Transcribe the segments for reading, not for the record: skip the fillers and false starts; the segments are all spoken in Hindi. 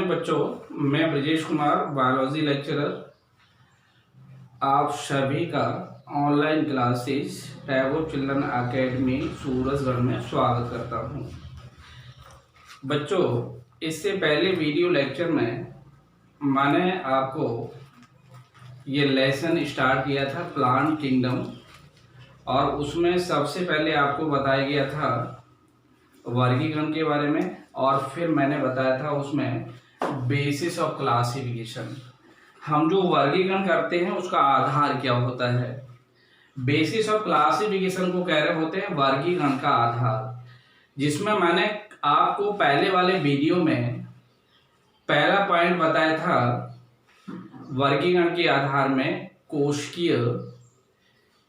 मॉर्निंग बच्चों, मैं ब्रजेश कुमार बायोलॉजी लेक्चरर आप सभी का online classes Tagore children academy Surajgarh में स्वागत करता हूं। बच्चों, इससे पहले वीडियो लेक्चर में मैंने आपको ये लेसन स्टार्ट किया था प्लांट किंगडम, और उसमें सबसे पहले आपको बताया गया था वर्गीकरण के बारे में, और फिर मैंने बताया था उसमें बेसिस ऑफ क्लासिफिकेशन। हम जो वर्गीकरण करते हैं उसका आधार क्या होता है। बेसिस ऑफ क्लासिफिकेशन को कह रहे होते हैं वर्गीकरण का आधार, जिसमें मैंने आपको पहले वाले वीडियो में पहला पॉइंट बताया था वर्गीकरण के आधार में कोशिकीय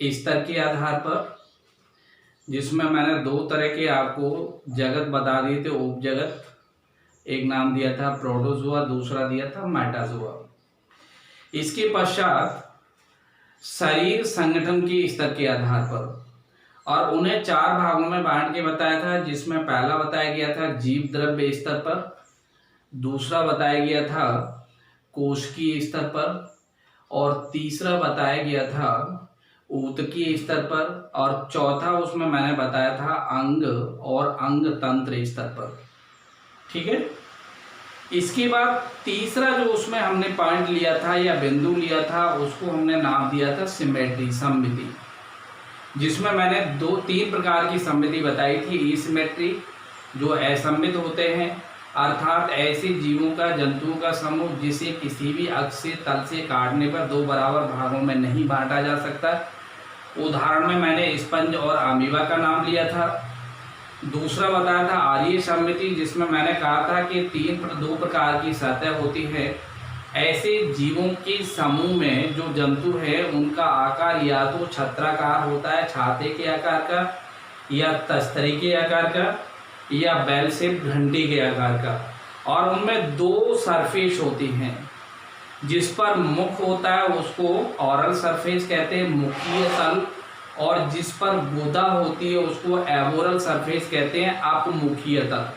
स्तर के आधार पर, जिसमें मैंने दो तरह के आपको जगत बता दिए थे, उपजगत। एक नाम दिया था प्रोटोजोआ, दूसरा दिया था मेटाजोआ। इसके पश्चात शरीर संगठन के स्तर के आधार पर, और उन्हें चार भागों में बांट के बताया था, जिसमें पहला बताया गया था जीव द्रव्य स्तर पर, दूसरा बताया गया था कोशिकीय स्तर पर, और तीसरा बताया गया था ऊतकीय स्तर पर, और चौथा उसमें मैंने बताया था अंग और अंग तंत्र स्तर पर। ठीक है। इसके बाद तीसरा जो उसमें हमने पॉइंट लिया था या बिंदु लिया था, उसको हमने नाम दिया था सिमेट्री, सममिति, जिसमें मैंने तीन प्रकार की सममिति बताई थी। ई सिमेट्री, जो असममित होते हैं, अर्थात ऐसे जीवों का, जंतुओं का समूह जिसे किसी भी अक्ष से तल से काटने पर दो बराबर भागों में नहीं बांटा जा सकता। उदाहरण में मैंने स्पंज और अमीबा का नाम लिया था। दूसरा बताया था आर्य सममिति, जिसमें मैंने कहा था कि दो प्रकार की सतह होती है। ऐसे जीवों के समूह में जो जंतु है उनका आकार या तो छत्राकार होता है, छाते के आकार का, या तस्तरी के आकार का, या बेल शेप घंटी के आकार का, और उनमें दो सरफेस होती हैं। जिस पर मुख होता है उसको ऑरल सरफेस कहते हैं, मुखीय तल, और जिस पर गुदा होती है उसको एबोरल सरफेस कहते हैं, अपमुखीय तल।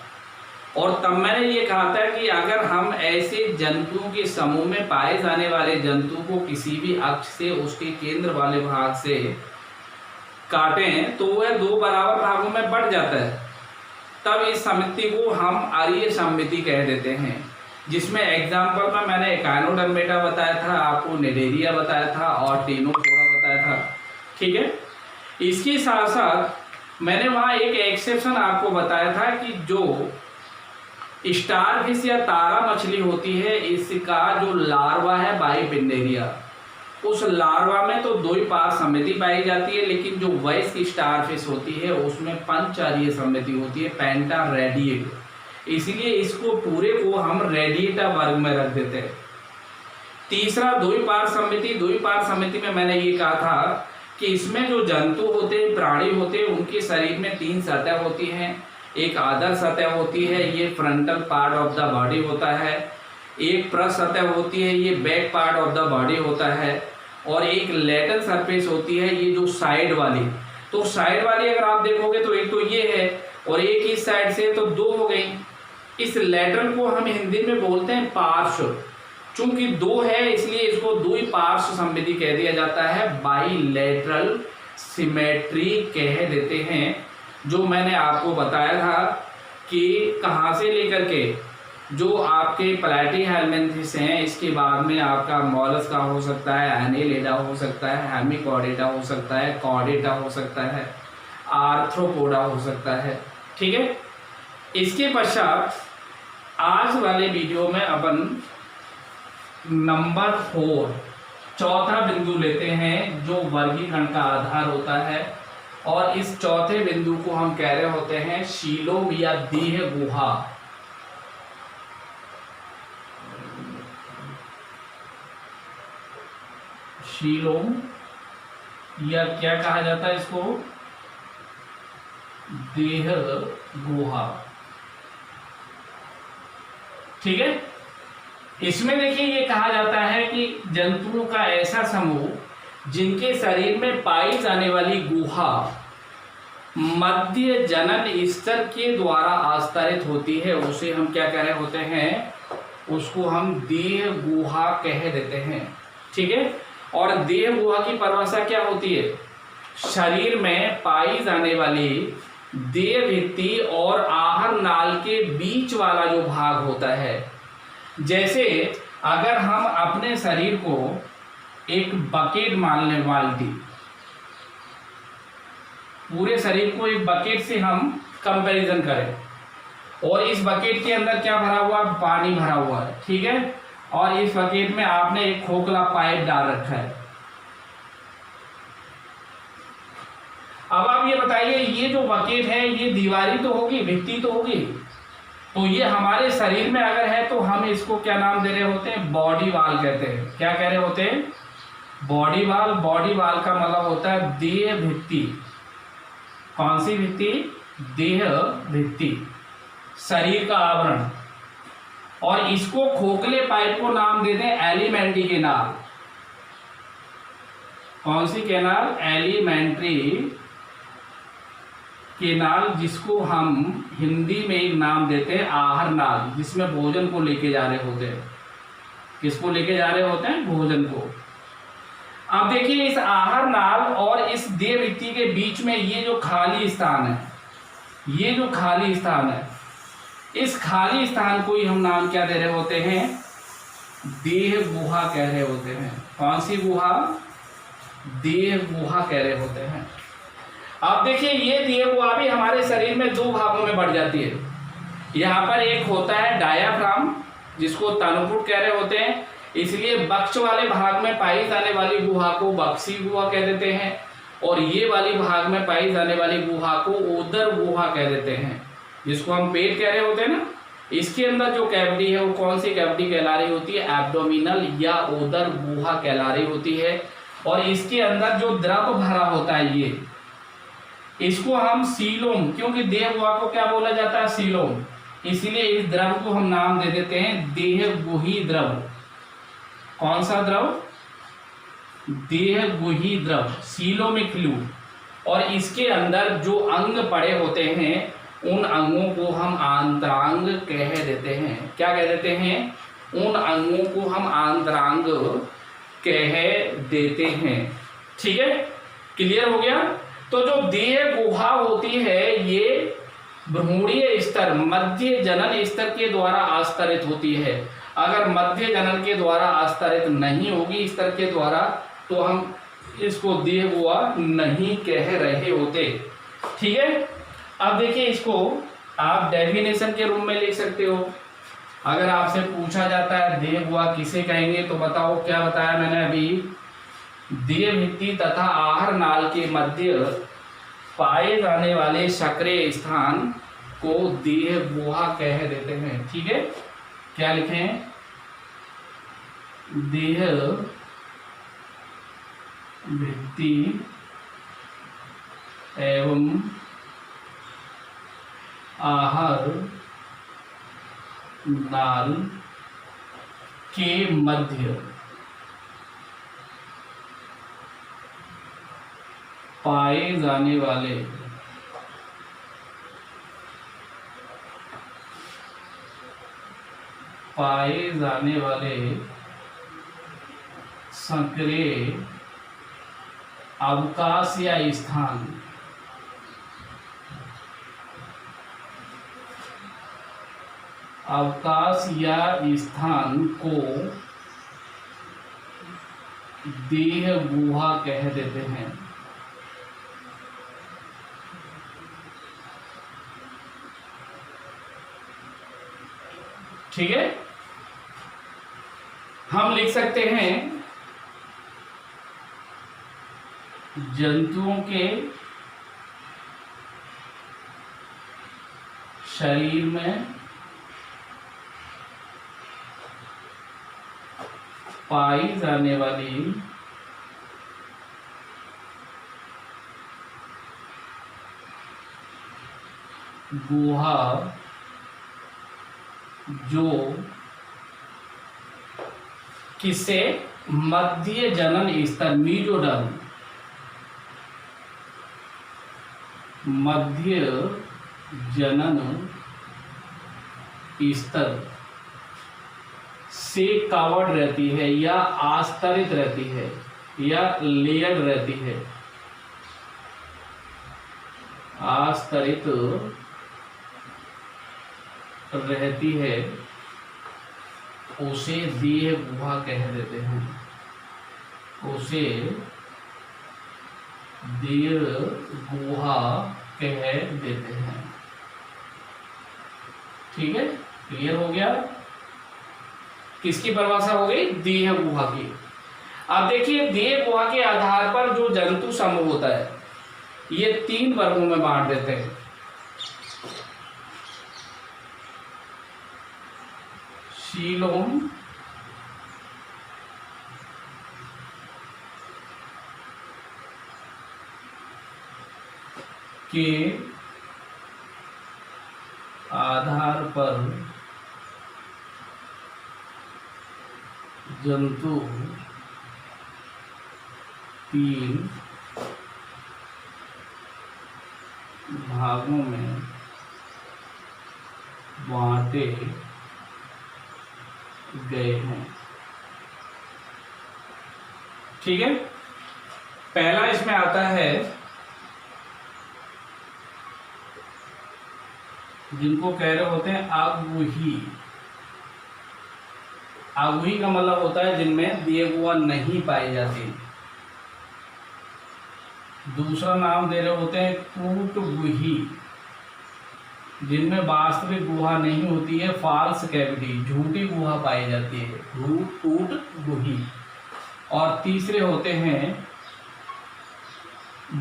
और तब मैंने ये कहा था कि अगर हम ऐसे जंतुओं के समूह में पाए जाने वाले जंतु को किसी भी अक्ष से उसके केंद्र वाले भाग से काटें तो वह दो बराबर भागों में बढ़ जाता है। तब इस समिति को हम आर्य सममिति कह देते हैं, जिसमें एग्जाम्पल में मैंने एकाइनोडर्मेटा बताया था, आपको निडेरिया बताया था, और टेनोफोरा बताया था। ठीक है। इसके साथ साथ मैंने वहाँ एक एक्सेप्शन आपको बताया था कि जो स्टारफिश या तारा मछली होती है, इसका जो लार्वा है बाइपिंडेरिया, उस लार्वा में तो दो ही पार सममिति पाई जाती है, लेकिन जो वयस्क स्टारफिश होती है उसमें पंचार्य सममिति होती है, पेंटा रेडिएट। इसलिए इसको पूरे को हम रेडिएटा वर्ग में रख देते हैं। तीसरा द्विपार सममिति। द्विपार समिति में मैंने ये कहा था कि इसमें जो जंतु होते हैं, प्राणी होते हैं, उनके शरीर में तीन सतह होती हैं। एक आदर सतह होती है, ये frontal part of the body होता है। एक पृष्ठ सतह होती है, ये back part of the body होता है। और एक लेटरल सरफेस होती है, ये जो साइड वाली। तो साइड वाली अगर आप देखोगे तो एक तो ये है, और एक इस साइड से, तो दो हो गई। इस लेटरल को हम हिंदी में बोलते हैं पार्श्व। चूंकि दो है इसलिए इसको द्विपार्श्व सममिति कह दिया जाता है, बाइलेटरल सिमेट्री कह देते हैं। जो मैंने आपको बताया था कि कहाँ से लेकर के जो आपके प्लैटीहेल्मिन्थेस हैं, इसके बाद में आपका मॉलस्का हो सकता है, एनेलिडा हो सकता है, हेमिकॉर्डेटा हो सकता है, कॉर्डेटा हो सकता है, आर्थ्रोपोडा हो सकता है। ठीक है। इसके पश्चात आज वाले वीडियो में अपन नंबर 4 चौथा बिंदु लेते हैं, जो वर्गीकरण का आधार होता है। और इस चौथे बिंदु को हम कह रहे होते हैं शीलोम या देह गुहा। शीलोम या क्या कहा जाता है इसको, देह गुहा। ठीक है। इसमें देखिए ये कहा जाता है कि जंतुओं का ऐसा समूह जिनके शरीर में पाई जाने वाली गुहा मध्य जनन स्तर के द्वारा आस्तरित होती है, उसे हम क्या कह रहे होते हैं, उसको हम देह गुहा कह देते हैं। ठीक है, और देह गुहा की परिभाषा क्या होती है? शरीर में पाई जाने वाली देह भित्ति और आहर नाल के बीच वाला जो भाग होता है। जैसे अगर हम अपने शरीर को एक बकेट मान लें, बाल्टी, पूरे शरीर को एक बकेट से हम कंपैरिजन करें, और इस बकेट के अंदर क्या भरा हुआ? पानी भरा हुआ है। ठीक है, और इस बकेट में आपने एक खोखला पाइप डाल रखा है। अब आप ये बताइए, ये जो बकेट है ये दीवारी तो होगी, भित्ति तो होगी, तो ये हमारे शरीर में अगर है तो हम इसको क्या नाम दे रहे होते हैं? बॉडी वाल कहते हैं। क्या कह रहे होते हैं? Body wall. बॉडी वाल का मतलब होता है देह भित्ति। कौन सी भित्ति? देह भित्ति, शरीर का आवरण। और इसको खोखले पाइप को नाम दे दें एलिमेंट्री केनाल। कौन सी केनाल? एलिमेंट्री केनाल, जिसको हम हिंदी में एक नाम देते हैं आहर नाल, जिसमें भोजन को लेके जा रहे होते हैं। किसको लेके जा रहे होते हैं? भोजन को। अब देखिए, इस आहर नाल और इस देह भित्ति के बीच में ये जो खाली स्थान है, ये जो खाली स्थान है, इस खाली स्थान को ही हम नाम क्या दे रहे होते हैं? देह गुहा कह रहे होते हैं। कौन सी गुहा? देह गुहा कह रहे होते हैं। अब देखिए, ये देह गुहा भी हमारे शरीर में दो भागों में बढ़ जाती है। यहाँ पर एक होता है डायाफ्राम, जिसको तनुपुट कह रहे होते हैं, इसलिए बक्ष वाले भाग में पाई जाने वाली गुहा को बक्सी गुहा कह देते हैं, और ये वाली भाग में पाई जाने वाली गुहा को उदर गुहा कह देते हैं, जिसको हम पेट कह रहे होते हैं ना। इसके अंदर जो कैविटी है वो कौन सी कैविटी कहला रही होती है? एब्डोमिनल या उदर गुहा कहला रही होती है। और इसके अंदर जो द्रव भरा होता है, ये इसको हम सीलोम, क्योंकि देह गुहा को क्या बोला जाता है? सीलोम, इसलिए इस द्रव को हम नाम दे देते हैं देह गुही द्रव। कौन सा द्रव? देह गुही द्रव, सीलोमिक फ्लूइड। और इसके अंदर जो अंग पड़े होते हैं, उन अंगों को हम आंतरांग कह देते हैं। क्या कह देते हैं? उन अंगों को हम आंतरांग कह देते हैं। ठीक है, क्लियर हो गया? तो जो देह गुहा होती है, ये भ्रूणीय स्तर, मध्य जनन स्तर के द्वारा आस्तरित होती है। अगर मध्य जनन के आस्तरित आस्तरित नहीं होगी स्तर के द्वारा, तो हम इसको देह गुहा नहीं कह रहे होते। ठीक है, अब देखिए, इसको आप डेफिनेशन के रूप में लिख सकते हो। अगर आपसे पूछा जाता है देह गुहा किसे कहेंगे, तो बताओ। क्या बताया मैंने अभी? देह भित्ति तथा आहर नाल के मध्य पाए जाने वाले सक्रिय स्थान को देह गुहा कह देते हैं। ठीक है, क्या लिखें? देह भित्ति एवं आहर नाल के मध्य पाए जाने वाले सक्रिय अवकाश या स्थान को देह गुहा कह देते हैं। ठीक है, हम लिख सकते हैं जंतुओं के शरीर में पाई जाने वाली गुहा जो किसे मध्य जनन स्तर, मीजोडर्म, मध्य जनन स्तर से कवर्ड रहती है या आस्तरित रहती है या लेयर्ड रहती है, आस्तरित रहती है, उसे देह गुहा कह देते हैं, उसे देह गुहा कह देते हैं। ठीक है, क्लियर हो गया? किसकी परिभाषा हो गई? देह गुहा की। अब देखिए, देह गुहा के आधार पर जो जंतु समूह होता है ये 3 वर्गों में बांट देते हैं। सीलोम, के आधार पर जंतु 3 भागों में बांटे गए हैं। ठीक है, पहला इसमें आता है जिनको कह रहे होते हैं आगुही। आगुही का मतलब होता है जिनमें देह गुहा नहीं पाई जाती। दूसरा नाम दे रहे होते हैं कूटगुही, जिनमें वास्तविक गुहा नहीं होती है, फॉल्स कैविटी, झूठी गुहा पाई जाती है, कूटगुही। और तीसरे होते हैं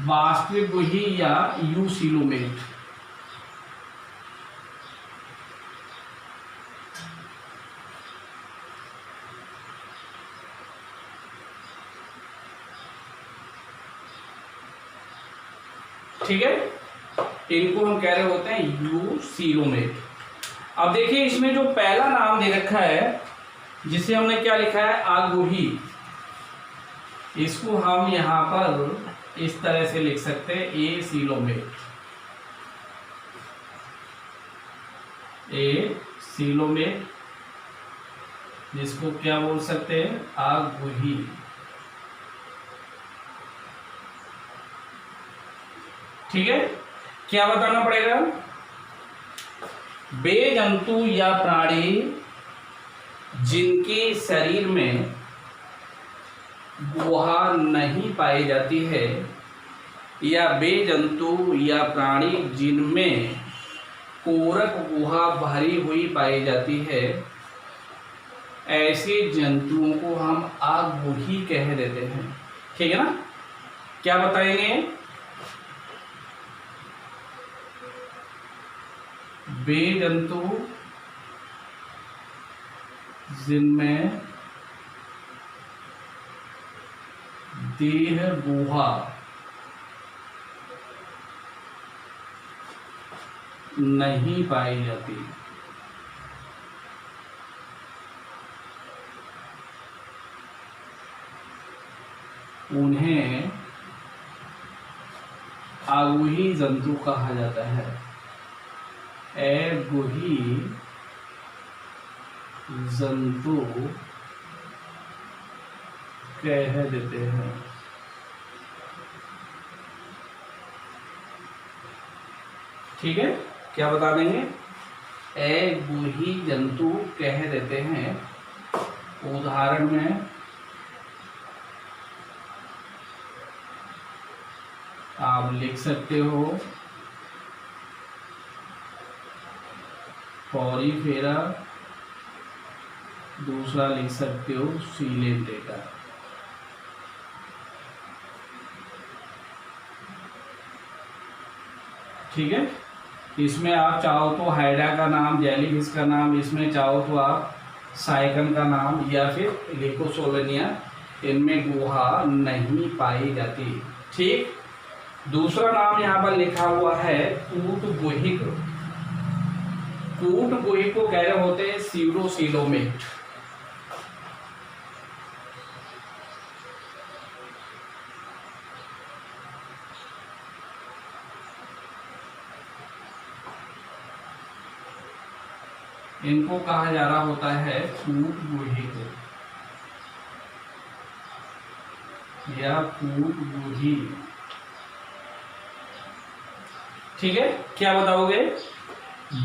वास्तविक गुही या यूसिलोमेट। ठीक है, इनको हम कह रहे होते हैं यूसिलोमेट। अब देखिए, इसमें जो पहला नाम दे रखा है जिसे हमने क्या लिखा है? आगुही, इसको हम यहां पर इस तरह से लिख सकते हैं ए सीलोमेट। ए सीलोमेट, जिसको क्या बोल सकते हैं? आगुही। ठीक है, क्या बताना पड़ेगा? वे जंतु या प्राणी जिनके शरीर में गुहा नहीं पाई जाती है, या वे जंतु या प्राणी जिनमें कोरक गुहा भरी हुई पाई जाती है, ऐसे जंतुओं को हम आगुही कह देते हैं। ठीक है ना? क्या बताएंगे? वे जंतु जिनमें देह गुहा नहीं पाई जाती, उन्हें आगुही जंतु कहा जाता है। अगुही जंतु कह देते हैं। ठीक है, क्या बता देंगे? अगुही जंतु कह देते हैं। उदाहरण में आप लिख सकते हो पॉरीफेरा, दूसरा लिख सकते हो सीलेंटेटा। ठीक है, इसमें आप चाहो तो हाइड्रा का नाम, जेलीफिश का नाम, इसमें चाहो तो आप साइकन का नाम, या फिर लिकोसोलेनिया, इनमें गुहा नहीं पाई जाती। ठीक, दूसरा नाम यहाँ पर लिखा हुआ है कूटगुहिक। कूटगुहिक को कह रहे होते हैं सीरोसीलोमेट। इनको कहा जा रहा होता है फूट गुहित या फूट गुही। ठीक है, क्या बताओगे?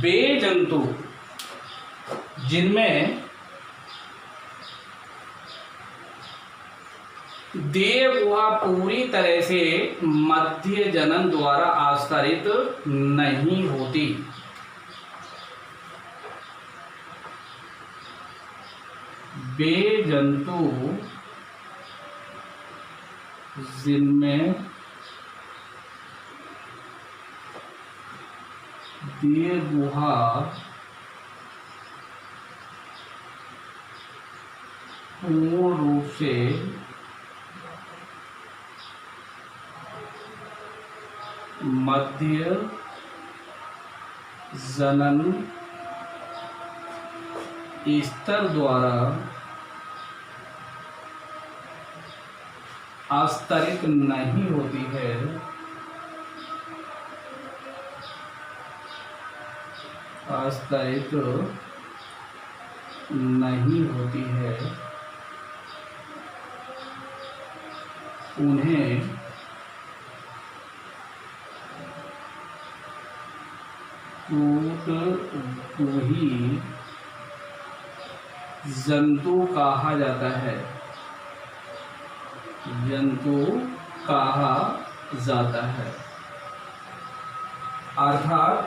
वे जंतु जिनमें देह गुहा पूरी तरह से मध्य जनन द्वारा आस्तरित नहीं होती। वे जंतु जिनमें देह गुहा पूर्ण रूप से मध्य जनन स्तर द्वारा आस्तरित नहीं होती है, आस्तरित नहीं होती है, उन्हें फूट गुही जंतु कहा जाता है, जंतु कहा जाता है। अर्थात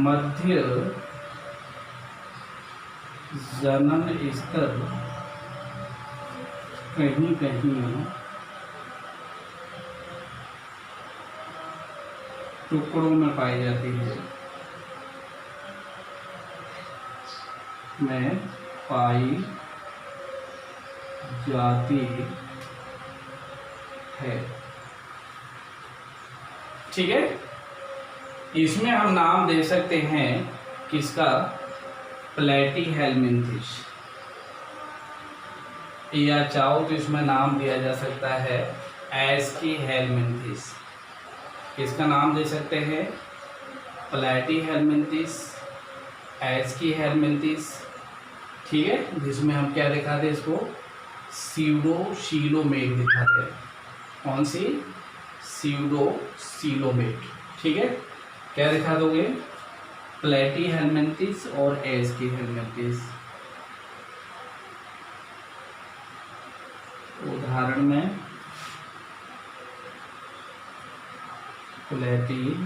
मध्य जनन स्तर कहीं कहीं टुकड़ों में पाई जाती है, में पाई जाती है। ठीक है, इसमें हम नाम दे सकते हैं किसका? प्लेटीहेल्मिन्थिस, या चाहो तो इसमें नाम दिया जा सकता है एस्कीहेल्मिन्थिस। किसका नाम दे सकते हैं? प्लेटीहेल्मिन्थिस, एस्कीहेल्मिन्थिस। ठीक है, जिसमें हम क्या दिखाते हैं इसको? सीडोसीलोमेट दिखाते हैं। कौन सी? सीडोसीलोमेट। ठीक है, क्या दिखा दोगे? प्लेटीहेल्मिन्थिस और एस्कीहेल्मिन्थिस। उदाहरण में प्लेटीहेल्मिन्थिस,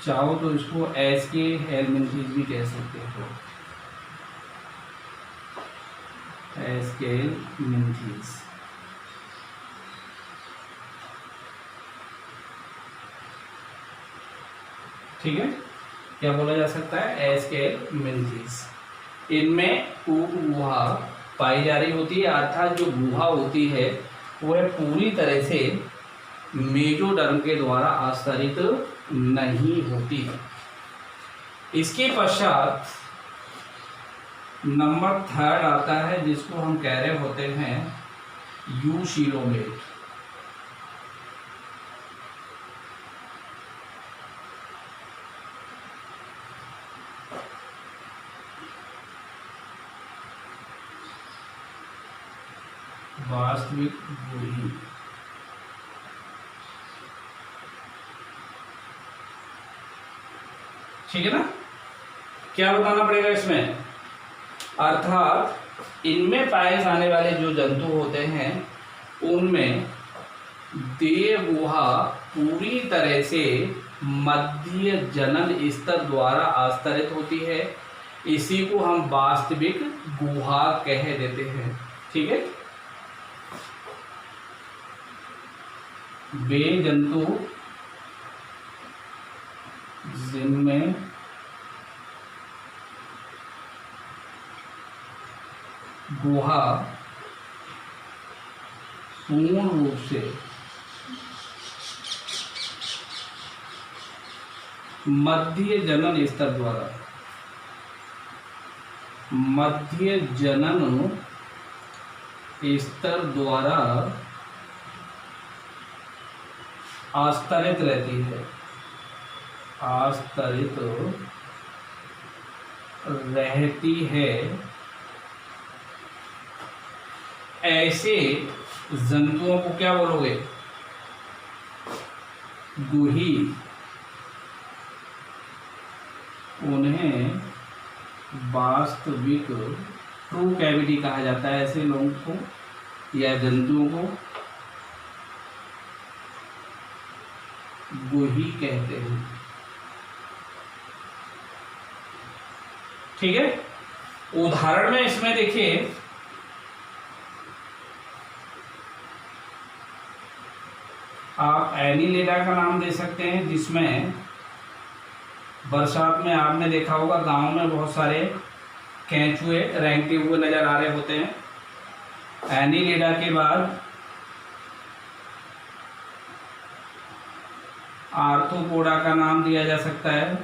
चाहो तो इसको एस्कीहेल्मिन्थिस भी कह सकते हो। एस्कीहेल्मिन्थिस। ठीक है, क्या बोला जा सकता है? एस्कीहेल्मिन्थिस। इनमें फूट गुहा पाई जा रही होती है, अर्थात जो गुहा होती है वह पूरी तरह से मेजोडर्म के द्वारा आस्तरित नहीं होती। इसके पश्चात नंबर 3 आता है, जिसको हम कह रहे होते हैं यूशिलोमेट। वास्तविक गुही। ठीक है ना, क्या बताना पड़ेगा इसमें? अर्थात इनमें पाए जाने वाले जो जंतु होते हैं उनमें देह गुहा पूरी तरह से मध्य जनन स्तर द्वारा आस्तरित होती है। इसी को हम वास्तविक गुहा कह देते हैं। ठीक है, वे जंतु जिनमें गुहा पूर्ण रूप से मध्य जनन स्तर द्वारा, मध्य जनन स्तर द्वारा आस्तरित रहती है, आस्तरित रहती है, ऐसे जंतुओं को क्या बोलोगे? गुही। उन्हें वास्तविक ट्रू कैविटी कहा जाता है, ऐसे लोगों को या जंतुओं को गुही कहते हैं। ठीक है, उदाहरण में इसमें देखिए आप एनीलिडा का नाम दे सकते हैं, जिसमें बरसात में आपने देखा होगा गांव में बहुत सारे केंचुए रेंगते हुए नजर आ रहे होते हैं। एनीलिडा के बाद आर्थ्रोपोडा का नाम दिया जा सकता है।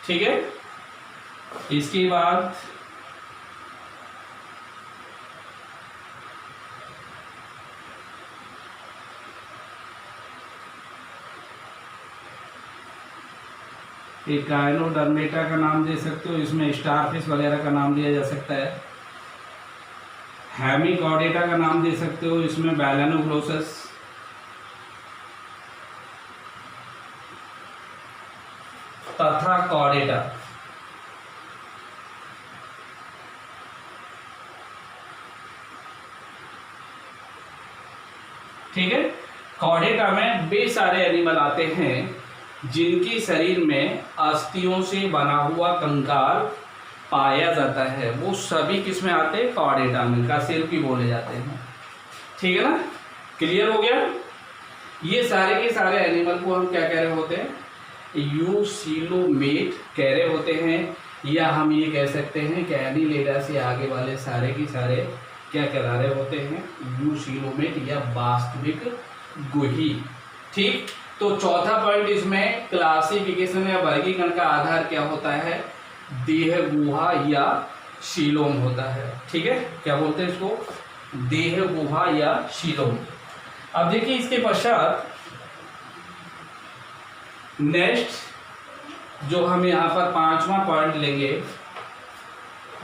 ठीक है, इसके बाद एक गायनोडर्मेटा का नाम दे सकते हो, इसमें स्टारफिश वगैरह का नाम दिया जा सकता है। हेमिकॉर्डेटा का नाम दे सकते हो, इसमें बैलेनोग्लोसस, तथा कॉर्डेटा। ठीक है, कॉर्डेटा में वे सारे एनिमल आते हैं जिनके शरीर में अस्थियों से बना हुआ कंकाल पाया जाता है, वो सभी किस में आते हैं? कॉर्डेटा में, का सिर भी बोले जाते हैं। ठीक है ना, क्लियर हो गया? ये सारे के सारे एनिमल को हम क्या कह रहे होते हैं? यूसीलोमेट कह रहे होते हैं, या हम ये कह सकते हैं कि एनीलिडा से आगे वाले सारे के सारे क्या कह रहे होते हैं? यूसीलोमेट या वास्तविक गुही। ठीक, तो चौथा पॉइंट इसमें क्लासिफिकेशन या वर्गीकरण का आधार क्या होता है? देह गुहा या शीलोम होता है। ठीक है, क्या बोलते हैं इसको? देह गुहा या शीलोम। अब देखिए इसके पश्चात नेक्स्ट जो हम यहाँ पर पांचवा पॉइंट लेंगे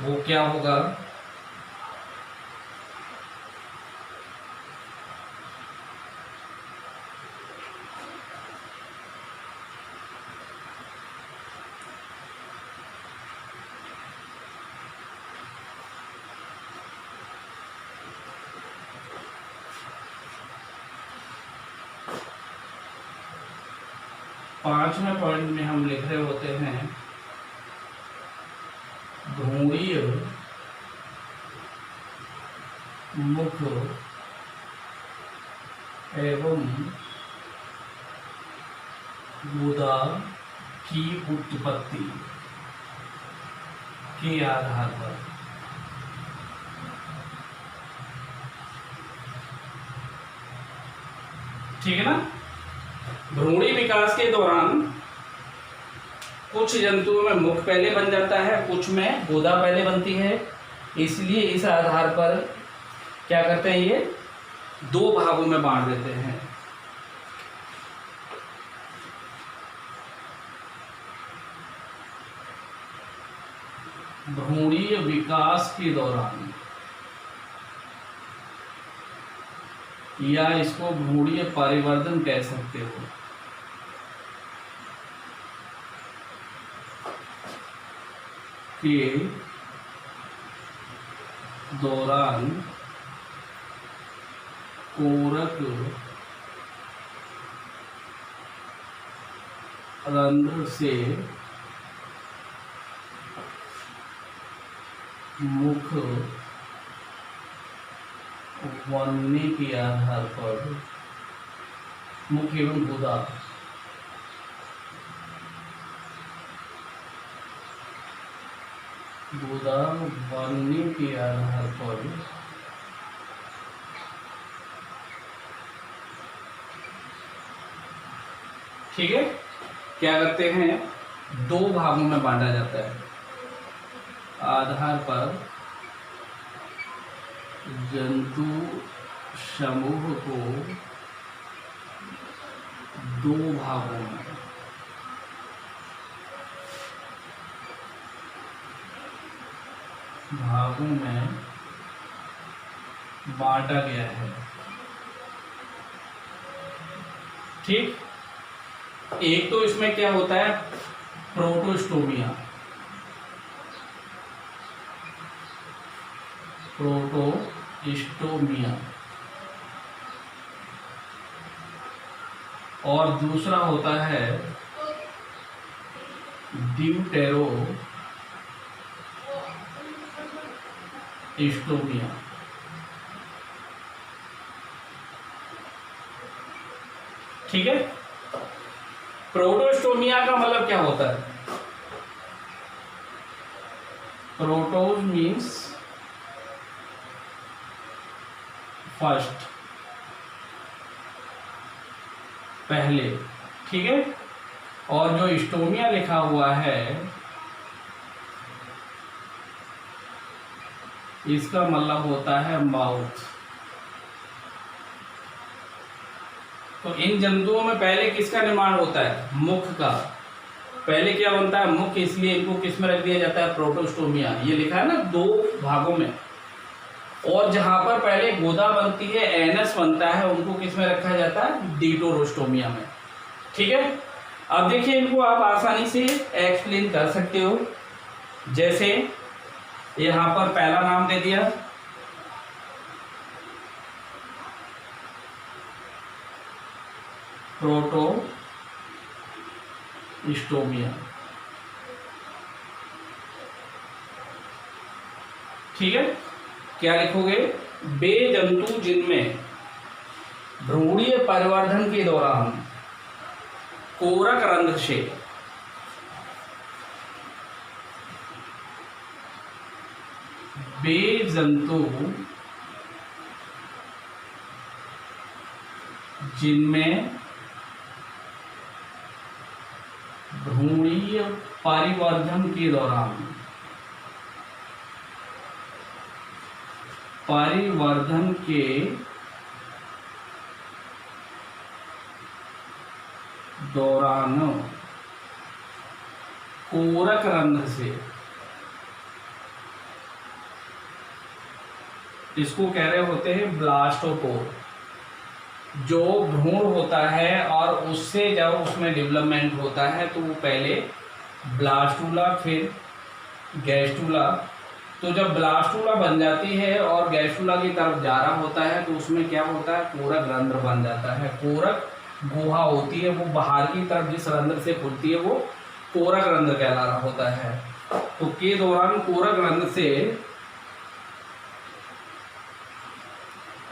वो क्या होगा? पांचवें पॉइंट में हम लिख रहे होते हैं भ्रूणीय मुख एवं गुदा की उत्पत्ति के आधार पर। ठीक है ना, भ्रूणी विकास के दौरान कुछ जंतुओं में मुख पहले बन जाता है, कुछ में गुदा पहले बनती है, इसलिए इस आधार पर क्या करते हैं? ये दो भागों में बांट देते हैं। भ्रूणीय विकास के दौरान, या इसको भ्रूणीय परिवर्तन कह सकते हो, के दौरान कोरक रंध्र से मुख बनने के आधार पर मुख एवं गुदा बनने के आधार पर ठीक है क्या करते हैं? दो भागों में बांटा जाता है। आधार पर जंतु समूह को दो भागों में बांटा गया है। ठीक, एक तो इसमें क्या होता है, प्रोटोस्टोमिया, और दूसरा होता है ड्यूटेरोस्टोमिया। ठीक है, प्रोटोस्टोमिया का मतलब क्या होता है? प्रोटोस मीन्स फर्स्ट, पहले। ठीक है, और जो स्टोमिया लिखा हुआ है इसका मतलब होता है माउथ। तो इन जंतुओं में पहले किसका निर्माण होता है? मुख का। पहले क्या बनता है? मुख, इसलिए इनको किस में रख दिया जाता है? प्रोटोस्टोमिया। ये लिखा है ना, दो भागों में। और जहां पर पहले गोदा बनती है, एनस बनता है, उनको किस में रखा जाता है? डिटोरोस्टोमिया में। ठीक है, अब देखिए इनको आप आसानी से एक्सप्लेन कर सकते हो। जैसे यहां पर पहला नाम दे दिया, प्रोटोस्टोमिया। ठीक है, क्या लिखोगे? वे जंतु जिनमें भ्रूणीय परिवर्धन के दौरान कोरक रंध्र से वे जंतु जिनमें भ्रूणीय परिवर्धन के दौरान कोरक रंध्र से, इसको कह रहे होते हैं ब्लास्टोपोर। जो भ्रूण होता है और उससे जब उसमें डेवलपमेंट होता है तो वो पहले ब्लास्टूला, फिर गैस्टूला। तो जब ब्लास्टूला बन जाती है और गैस्टूला की तरफ जा रहा होता है तो उसमें क्या होता है? कोरक रंध्र बन जाता है। कोरक गुहा होती है, वो बाहर की तरफ जिस रंध्र से खुलती है वो कोरक रंध्र कहला रहा होता है। तो के दौरान कोरक रंध्र से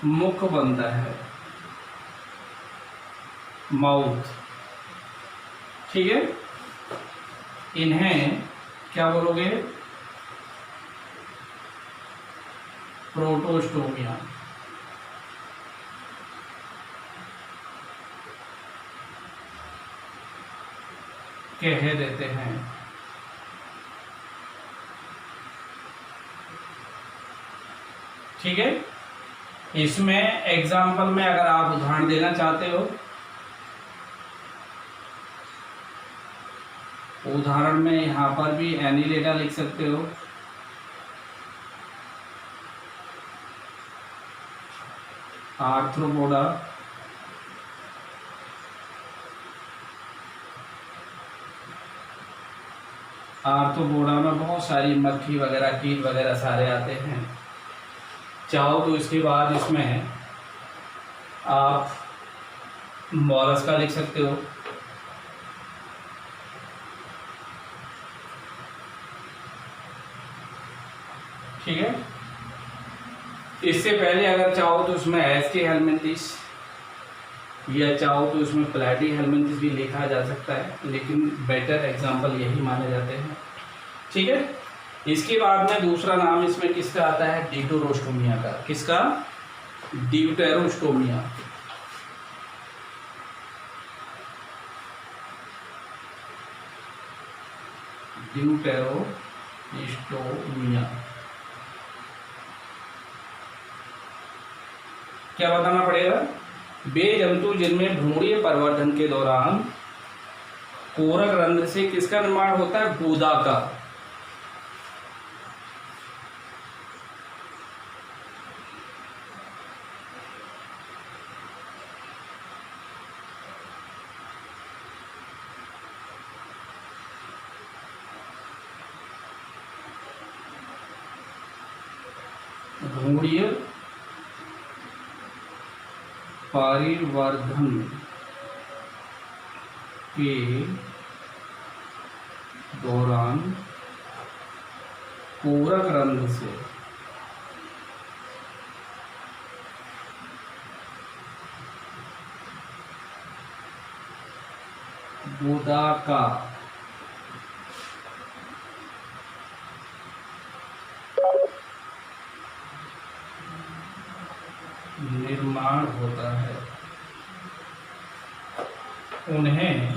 मुख बनता है, माउथ। ठीक है, इन्हें क्या बोलोगे? प्रोटोस्टोमिया। कह देते हैं। ठीक है, इसमें एग्जाम्पल में अगर आप उदाहरण देना चाहते हो, उदाहरण में यहां पर भी एनिलेटा लिख सकते हो, आर्थ्रोपोडा, आर्थ्रोपोडा में बहुत सारी मक्खी वगैरह, कीट वगैरह सारे आते हैं। चाहो तो इसके बाद इसमें आप मॉलस्का लिख सकते हो। ठीक है, इससे पहले अगर चाहो तो उसमें एस्के हेलमिंथिस, या चाहो तो इसमें प्लैटी हेलमिंथिस भी लिखा जा सकता है, लेकिन बेटर एग्जाम्पल यही माने जाते हैं। ठीक है, इसके बाद में दूसरा नाम इसमें किसका आता है? डिटोरोस्टोमिया का। किसका? ड्यूटेरोस्टोमिया। ड्यूटेरोस्टोमिया। क्या बताना पड़ेगा? वे जंतु जिनमें भ्रूणीय परिवर्धन के दौरान पूरक रंध्र से किसका निर्माण होता है? गुदा का। भ्रूणीय परिवर्धन के दौरान पूरक रंध्र से गुदा का निर्माण होता है, उन्हें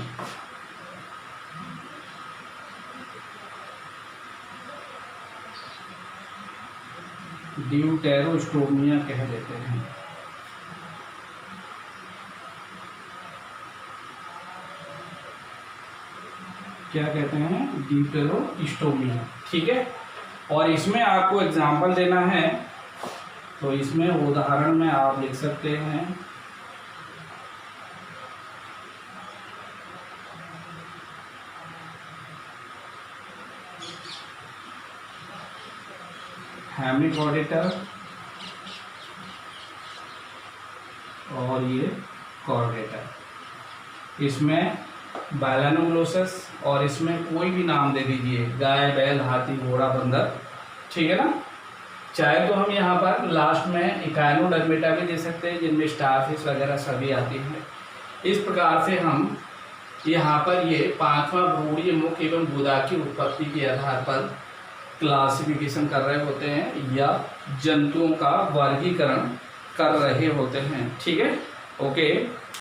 ड्यूटेरोस्टोमिया कह देते हैं। क्या कहते हैं? ड्यूटेरोस्टोमिया। ठीक है। और इसमें आपको एग्जाम्पल देना है, तो इसमें उदाहरण में आप लिख सकते हैं हेमिकॉर्डेटर और ये कॉर्डेटर। इसमें बैलानोग्लोसस और इसमें कोई भी नाम दे दीजिए, गाय, बैल, हाथी, घोड़ा, बंदर। ठीक है ना? चाहे तो हम यहाँ पर लास्ट में इकाइनोडर्मेटा भी दे सकते हैं, जिनमें स्टारफिश वगैरह सभी आती हैं। इस प्रकार से हम यहाँ पर ये 5वां भ्रूणीय मुख एवं गुदा की उत्पत्ति के आधार पर क्लासिफिकेशन कर रहे होते हैं या जंतुओं का वर्गीकरण कर रहे होते हैं। ठीक है, ओके।